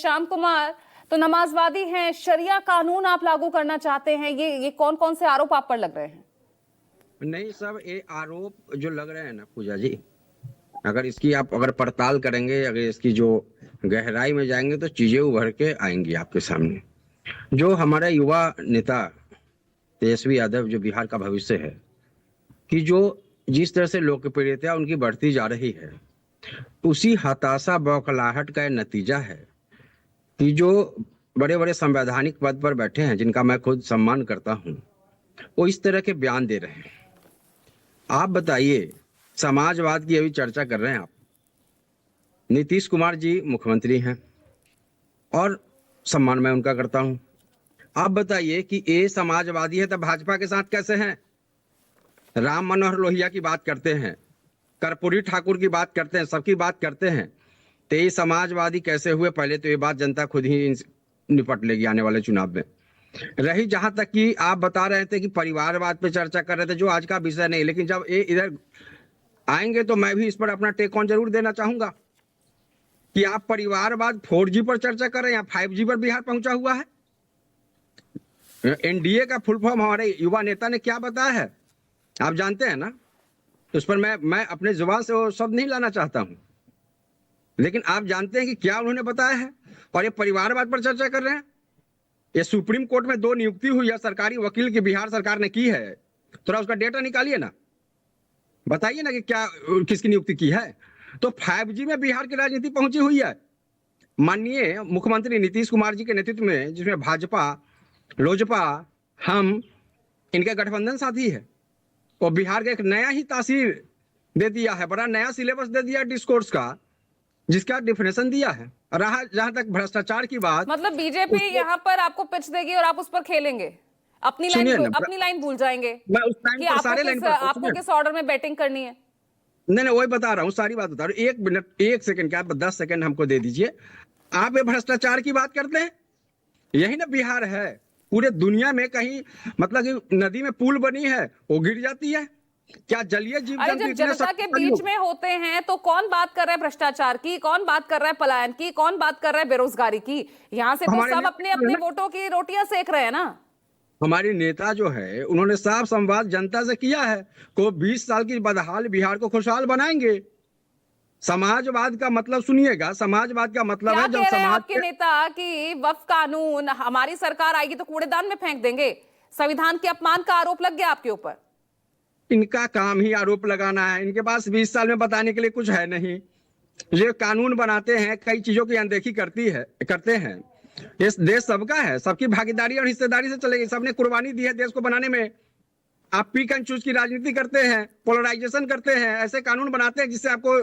श्याम कुमार, तो नमाजवादी हैं, शरिया कानून आप लागू करना चाहते हैं, ये कौन कौन से आरोप आप पर लग रहे हैं? नहीं, सब ये आरोप जो लग रहे हैं ना पूजा जी, अगर इसकी आप अगर पड़ताल करेंगे, अगर इसकी जो गहराई में जाएंगे तो चीजें उभर के आएंगी आपके सामने। जो हमारा युवा नेता तेजस्वी यादव, जो बिहार का भविष्य है, कि जो जिस तरह से लोकप्रियता उनकी बढ़ती जा रही है, उसी हताशा बौखलाहट का नतीजा है कि जो बड़े बड़े संवैधानिक पद पर बैठे हैं, जिनका मैं खुद सम्मान करता हूं, वो इस तरह के बयान दे रहे हैं। आप बताइए, समाजवाद की अभी चर्चा कर रहे हैं आप। नीतीश कुमार जी मुख्यमंत्री हैं और सम्मान मैं उनका करता हूं। आप बताइए कि ये समाजवादी है तो भाजपा के साथ कैसे हैं? राम मनोहर लोहिया की बात करते हैं, कर्पूरी ठाकुर की बात करते हैं, सबकी बात करते हैं, तो ये समाजवादी कैसे हुए? पहले तो ये बात जनता खुद ही निपट लेगी आने वाले चुनाव में। रही जहां तक कि आप बता रहे थे कि परिवारवाद पे चर्चा कर रहे थे, जो आज का विषय नहीं, लेकिन जब ये इधर आएंगे तो मैं भी इस पर अपना टेक ऑन जरूर देना चाहूंगा कि आप परिवारवाद 4G पर चर्चा कर रहे हैं या 5G पर बिहार पहुंचा हुआ है। एनडीए का फुल फॉर्म हमारे युवा नेता ने क्या बताया है आप जानते हैं ना? तो उस पर मैं अपने जुबान से वो शब्द नहीं लाना चाहता हूं, लेकिन आप जानते हैं कि क्या उन्होंने बताया है। और ये परिवारवाद पर चर्चा कर रहे हैं। ये सुप्रीम कोर्ट में 2 नियुक्ति हुई है सरकारी वकील की, बिहार सरकार ने की है। थोड़ा उसका डेटा निकालिए ना, बताइए ना कि क्या किसकी नियुक्ति की है। तो 5G में बिहार की राजनीति पहुंची हुई है। माननीय मुख्यमंत्री नीतीश कुमार जी के नेतृत्व में, जिसमें भाजपा, लोजपा, हम, इनके गठबंधन साथी है, और बिहार का एक नया ही तासीर दे दिया है, बड़ा नया सिलेबस दे दिया डिस्कोर्स का, जिसका डिफिनेशन दिया है। रहा जहां तक भ्रष्टाचार की बात, मतलब बीजेपी यहाँ पर आपको पिच देगी और आप उस पर खेलेंगे, अपनी लाइन भूल जाएंगे मैं उस टाइम कि पर सारे लाइन पर आपको किस ऑर्डर में बैटिंग करनी है। नहीं, वही बता रहा हूँ, सारी बात बता रहा हूँ। 1 मिनट 1 सेकंड क्या 10 सेकंड हमको दे दीजिए। आप ये भ्रष्टाचार की बात करते हैं, यही ना बिहार है। पूरे दुनिया में कहीं मतलब कि नदी में पुल बनी है वो गिर जाती है क्या? जलीय जीव अरे जब जनता के बीच में होते हैं तो कौन बात कर रहा है भ्रष्टाचार की, कौन बात कर रहा है पलायन की, कौन बात कर रहा है बेरोजगारी की? यहाँ से तो सब अपने अपने वोटों की रोटियां सेक रहे हैं ना। हमारे नेता जो है उन्होंने साफ संवाद जनता से किया है को 20 साल की बदहाल बिहार को खुशहाल बनाएंगे। समाजवाद का मतलब सुनिएगा, समाजवाद का मतलब है जब समाज आपके नेता कि वक्फ कानून हमारी सरकार आएगी तो कूड़ेदान में फेंक देंगे, संविधान के अपमान का आरोप लग गया आपके ऊपर। इनका काम ही आरोप लगाना है, इनके पास 20 साल में बताने के लिए कुछ है नहीं। ये कानून बनाते हैं, कई चीजों की अनदेखी करते हैं। इस देश सबका है, सबकी भागीदारी और हिस्सेदारी से चलेगी। सबने कुर्बानी दी है देश को बनाने में। आप पिक एंड चूज की राजनीति करते हैं, पोलराइजेशन करते हैं, ऐसे कानून बनाते हैं जिससे आपको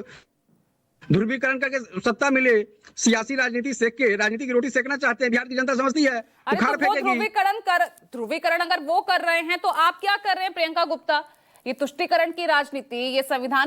ध्रुवीकरण करके सत्ता मिले। सियासी राजनीति सेक के राजनीति की रोटी सेकना चाहते हैं, बिहार की जनता समझती है। ध्रुवीकरण अगर वो कर रहे हैं तो आप क्या कर रहे हैं? प्रियंका गुप्ता, ये तुष्टीकरण की राजनीति, ये संविधान